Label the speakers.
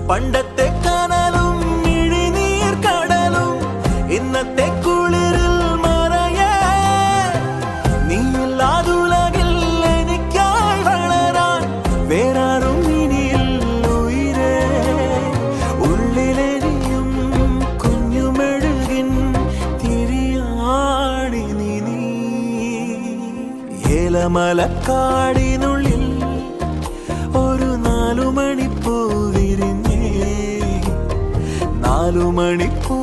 Speaker 1: പണ്ടത്തെ കനലും മിഴിനീർ കടലും ഇന്നത്തെ കുളിരിൽ മറയേ നീയില്ലാതുലകിൽ എനിക്കായി വളരാൻ വേറാരും ഇനിയിൽ ഉയിരേ ഉള്ളിലെരിയും കുഞ്ഞുമെഴുകിൻ തിരിയാണി നീ ഏലമലക്കാടിനുള്ളിൽ ഒരു 4 മണിപ്പൂ വിരിഞ്ഞേ 4 മണിപ്പൂ